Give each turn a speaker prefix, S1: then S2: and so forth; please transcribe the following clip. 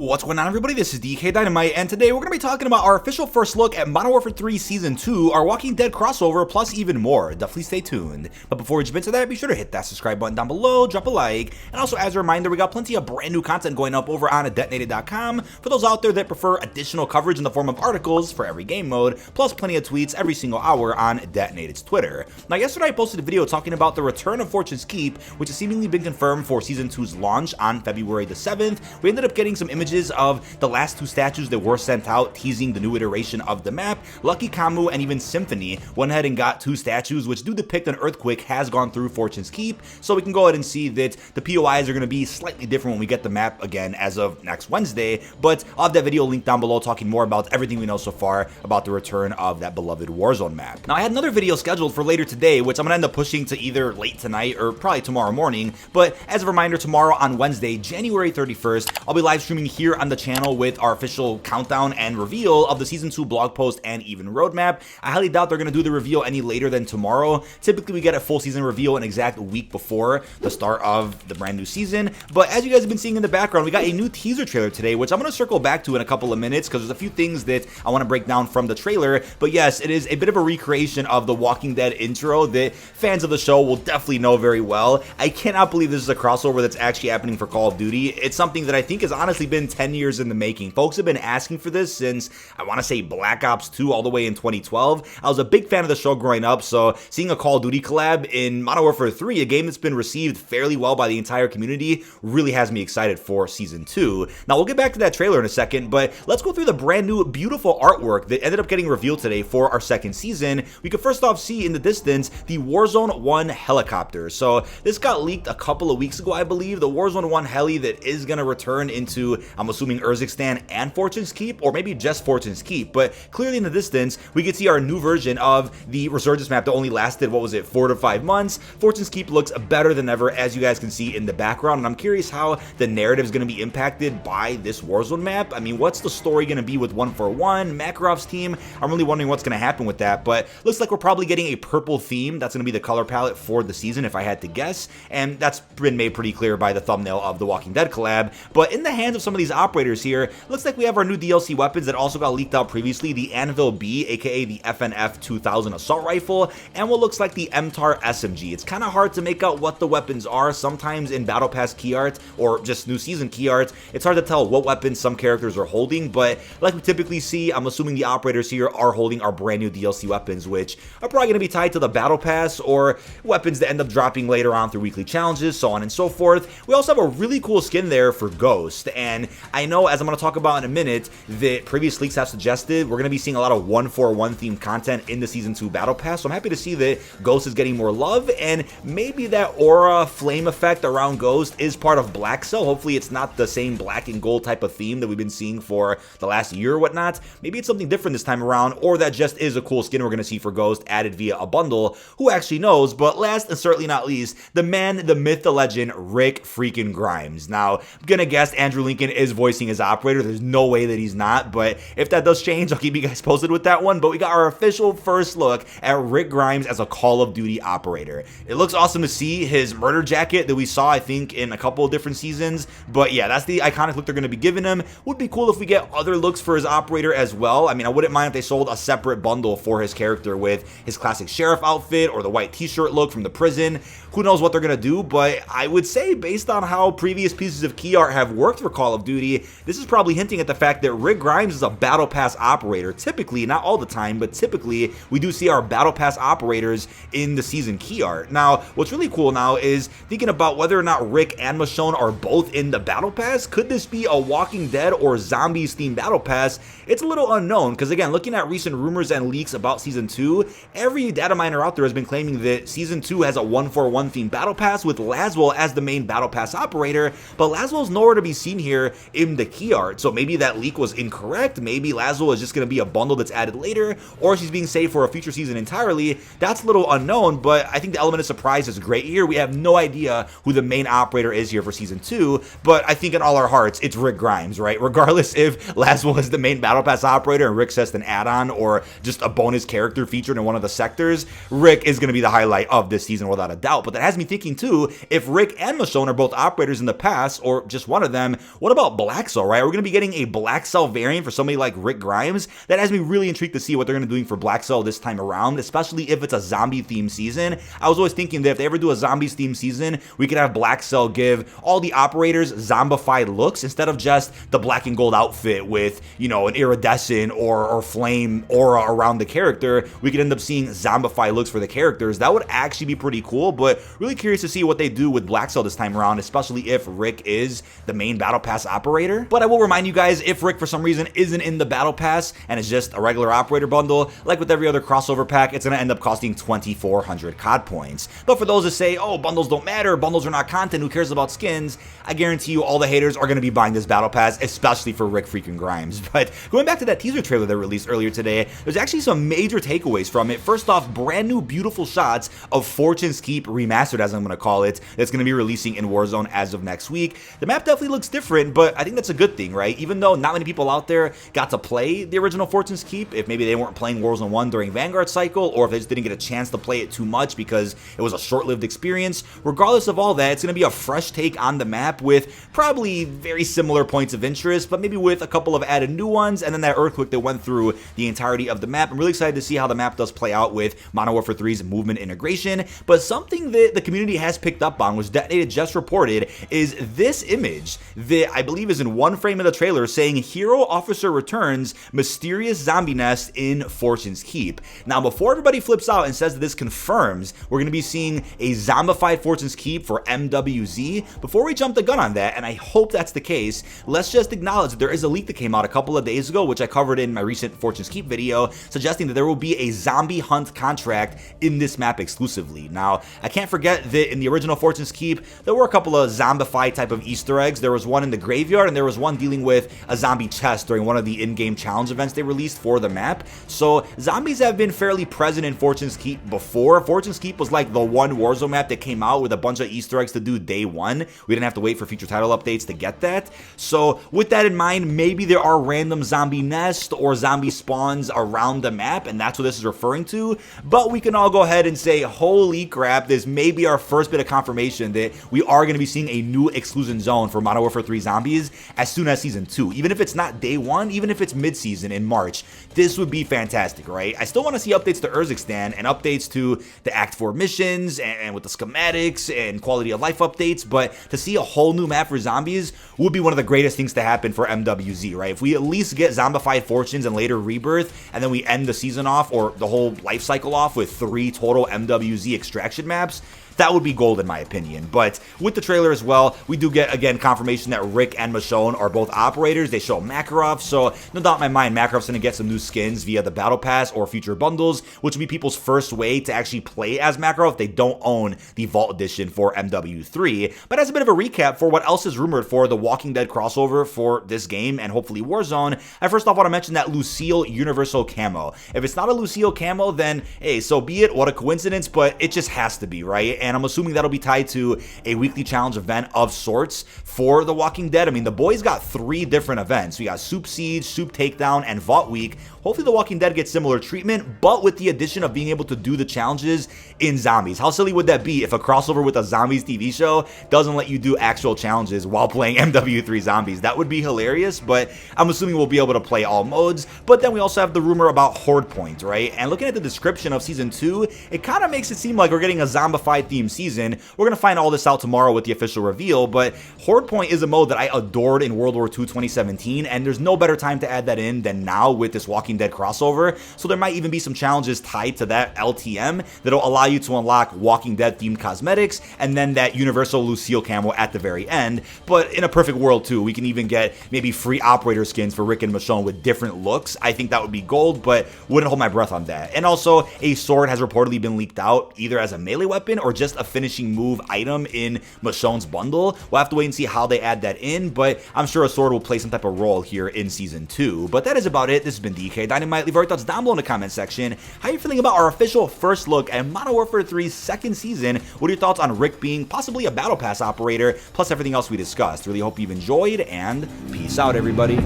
S1: What's going on, everybody? This is dkdynamite, and today we're going to be talking about our official first look at Modern Warfare 3 Season 2, our Walking Dead crossover, plus even more. Definitely stay tuned. But before we jump into that, be sure to hit that subscribe button down below, drop a like, and also as a reminder, we got plenty of brand new content going up over on detonated.com for those out there that prefer additional coverage in the form of articles for every game mode, plus plenty of tweets every single hour on Detonated's Twitter. Now, yesterday I posted a video talking about the return of Fortune's Keep, which has seemingly been confirmed for Season 2's launch on February the 7th. We ended up getting some images of the last two statues that were sent out teasing the new iteration of the map. Lucky Kamu and even Symphony went ahead and got two statues which do depict an earthquake has gone through Fortune's Keep, so we can go ahead and see that the POIs are going to be slightly different when we get the map again as of next Wednesday. But I'll have that video linked down below talking more about everything we know so far about the return of that beloved Warzone map. Now, I had another video scheduled for later today, which I'm going to end up pushing to either late tonight or probably tomorrow morning, but as a reminder, tomorrow on Wednesday, January 31st, I'll be live streaming here on the channel with our official countdown and reveal of the Season 2 blog post and even roadmap. I highly doubt they're going to do the reveal any later than tomorrow. Typically, we get a full season reveal an exact week before the start of the brand new season. But as you guys have been seeing in the background, we got a new teaser trailer today, which I'm going to circle back to in a couple of minutes because there's a few things that I want to break down from the trailer. But yes, it is a bit of a recreation of the Walking Dead intro that fans of the show will definitely know very well. I cannot believe this is a crossover that's actually happening for Call of Duty. It's something that I think has honestly been 10 years in the making. Folks have been asking for this since, I want to say, Black Ops 2 all the way in 2012. I was a big fan of the show growing up, so seeing a Call of Duty collab in Modern Warfare 3, a game that's been received fairly well by the entire community, really has me excited for Season 2. Now, we'll get back to that trailer in a second, but let's go through the brand new, beautiful artwork that ended up getting revealed today for our second season. We could first off see in the distance the Warzone 1 helicopter. So this got leaked a couple of weeks ago, I believe. The Warzone 1 heli that is going to return into, I'm assuming, Urzikstan and Fortune's Keep, or maybe just Fortune's Keep, but clearly in the distance we could see our new version of the Resurgence map that only lasted, what was it, 4 to 5 months. Fortune's Keep looks better than ever, as you guys can see in the background, and I'm curious how the narrative is going to be impacted by this Warzone map. I mean, what's the story going to be with 141, Makarov's team? I'm really wondering what's going to happen with that, but looks like we're probably getting a purple theme. That's going to be the color palette for the season, if I had to guess, and that's been made pretty clear by the thumbnail of the Walking Dead collab. But in the hands of some of these operators here, looks like we have our new DLC weapons that also got leaked out previously, the Anvil B, aka the FNF 2000 assault rifle, and what looks like the MTAR SMG. It's kind of hard to make out what the weapons are. Sometimes in Battle Pass key art or just new season key art, it's hard to tell what weapons some characters are holding, but like we typically see, I'm assuming the operators here are holding our brand new DLC weapons, which are probably going to be tied to the Battle Pass or weapons that end up dropping later on through weekly challenges, so on and so forth. We also have a really cool skin there for Ghost, and I know, as I'm going to talk about in a minute, that previous leaks have suggested we're going to be seeing a lot of 141 themed content in the Season 2 Battle Pass, so I'm happy to see that Ghost is getting more love, and maybe that aura flame effect around Ghost is part of Blackcell. Hopefully it's not the same black and gold type of theme that we've been seeing for the last year or whatnot. Maybe it's something different this time around, or that just is a cool skin we're going to see for Ghost added via a bundle. Who actually knows? But last and certainly not least, the man, the myth, the legend, Rick freaking Grimes. Now, I'm going to guess Andrew Lincoln is voicing his operator. There's no way that he's not, but if that does change, I'll keep you guys posted with that one. But we got our official first look at Rick Grimes as a Call of Duty operator. It looks awesome to see his murder jacket that we saw, I think, in a couple of different seasons. But yeah, that's the iconic look they're going to be giving him. Would be cool if we get other looks for his operator as well. I mean, I wouldn't mind if they sold a separate bundle for his character with his classic sheriff outfit or the white t-shirt look from the prison. Who knows what they're going to do, but I would say based on how previous pieces of key art have worked for Call of Duty, this is probably hinting at the fact that Rick Grimes is a Battle Pass operator. Typically, not all the time, but typically we do see our Battle Pass operators in the season key art. Now, what's really cool now is thinking about whether or not Rick and Michonne are both in the Battle Pass. Could this be a Walking Dead or Zombies themed Battle Pass? It's a little unknown, because again, looking at recent rumors and leaks about Season 2, every data miner out there has been claiming that Season 2 has a 141 themed Battle Pass with Laswell as the main Battle Pass operator, but Laswell's nowhere to be seen here in the key art, so maybe that leak was incorrect. Maybe Laswell is just going to be a bundle that's added later, or she's being saved for a future season entirely. That's a little unknown, but I think the element of surprise is great here. We have no idea who the main operator is here for Season 2, but I think in all our hearts, it's Rick Grimes, right? Regardless if Laswell is the main Battle Pass operator and Rick's just an add-on or just a bonus character featured in one of the sectors, Rick is going to be the highlight of this season without a doubt. But that has me thinking too, if Rick and Michonne are both operators in the past, or just one of them, what about about Blackcell, right? We're going to be getting a Blackcell variant for somebody like Rick Grimes. That has me really intrigued to see what they're going to be doing for Blackcell this time around, especially if it's a zombie-themed season. I was always thinking that if they ever do a zombies-themed season, we could have Blackcell give all the operators zombified looks instead of just the black and gold outfit with, you know, an iridescent or flame aura around the character. We could end up seeing zombified looks for the characters. That would actually be pretty cool, but really curious to see what they do with Blackcell this time around, especially if Rick is the main Battle Pass operator. But I will remind you guys, if Rick for some reason isn't in the Battle Pass and is just a regular operator bundle, like with every other crossover pack, it's going to end up costing 2,400 COD points. But for those that say, oh, bundles don't matter, bundles are not content, who cares about skins, I guarantee you all the haters are going to be buying this Battle Pass, especially for Rick freaking Grimes. But going back to that teaser trailer that released earlier today, there's actually some major takeaways from it. First off, brand new beautiful shots of Fortune's Keep Remastered, as I'm going to call it, that's going to be releasing in Warzone as of next week. The map definitely looks different, but I think that's a good thing, right? Even though not many people out there got to play the original Fortune's Keep, if maybe they weren't playing Warzone 1 during Vanguard cycle, or if they just didn't get a chance to play it too much because it was a short-lived experience, regardless of all that, it's going to be a fresh take on the map with probably very similar points of interest, but maybe with a couple of added new ones, and then that earthquake that went through the entirety of the map. I'm really excited to see how the map does play out with Modern Warfare 3's movement integration, but something that the community has picked up on, which Detonated just reported, is this image that I believe is in one frame of the trailer saying Hero Officer returns, mysterious zombie nest in Fortune's Keep. Now, before everybody flips out and says that this confirms we're going to be seeing a zombified Fortune's Keep for MWZ, before we jump the gun on that, and I hope that's the case, let's just acknowledge that there is a leak that came out a couple of days ago, which I covered in my recent Fortune's Keep video, suggesting that there will be a zombie hunt contract in this map exclusively. Now, I can't forget that in the original Fortune's Keep, there were a couple of zombified type of Easter eggs. There was one in the graveyard, and there was one dealing with a zombie chest during one of the in-game challenge events they released for the map. So zombies have been fairly present in Fortune's Keep before. Fortune's Keep was like the one Warzone map that came out with a bunch of Easter eggs to do day one. We didn't have to wait for future title updates to get that. So with that in mind, maybe there are random zombie nests or zombie spawns around the map, and that's what this is referring to. But we can all go ahead and say, holy crap, this may be our first bit of confirmation that we are going to be seeing a new exclusion zone for Modern Warfare 3 Zombies as soon as Season 2. Even if it's not day one, even if it's mid-season in March, this would be fantastic, right? I still want to see updates to Urzikstan and updates to the Act 4 missions and with the schematics and quality of life updates, but to see a whole new map for zombies would be one of the greatest things to happen for MWZ, right? If we at least get zombified Fortunes and later Rebirth, and then we end the season off or the whole life cycle off with 3 total MWZ extraction maps, that would be gold in my opinion. But with the trailer as well, we do get, again, confirmation that Rick and Michonne are both operators. They show Makarov, so no doubt in my mind, Makarov's going to get some new skins via the Battle Pass or future bundles, which will be people's first way to actually play as Makarov if they don't own the Vault Edition for MW3. But as a bit of a recap for what else is rumored for the Walking Dead crossover for this game and hopefully Warzone, I first off want to mention that Lucille Universal Camo. If it's not a Lucille Camo, then hey, so be it. What a coincidence, but it just has to be, right? And I'm assuming that'll be tied to a weekly challenge event of sorts for The Walking Dead. I mean, the boys got 3 different events. We got Soup Siege, Soup Takedown, and Vault Week. Hopefully The Walking Dead gets similar treatment, but with the addition of being able to do the challenges in zombies. How silly would that be if a crossover with a zombies TV show doesn't let you do actual challenges while playing MW3 Zombies? That would be hilarious, but I'm assuming we'll be able to play all modes. But then we also have the rumor about Horde Point, right? And looking at the description of Season 2, it kind of makes it seem like we're getting a zombified themed season. We're going to find all this out tomorrow with the official reveal, but Horde Point is a mode that I adored in World War II 2017, and there's no better time to add that in than now with this Walking Dead crossover. So there might even be some challenges tied to that LTM that'll allow you to unlock Walking Dead themed cosmetics and then that universal Lucille camo at the very end. But in a perfect world too, we can even get maybe free operator skins for Rick and Michonne with different looks. I think that would be gold, but wouldn't hold my breath on that. And also, a sword has reportedly been leaked out either as a melee weapon or just a finishing move item in Michonne's bundle. We'll have to wait and see how they add that in, but I'm sure a sword will play some type of role here in Season 2. But that is about it. This has been dkdynamite. Leave your thoughts down below in the comment section. How are you feeling about our official first look at Modern Warfare 3's second season? What are your thoughts on Rick being possibly a Battle Pass operator, plus everything else we discussed? Really hope you've enjoyed, and peace out, everybody.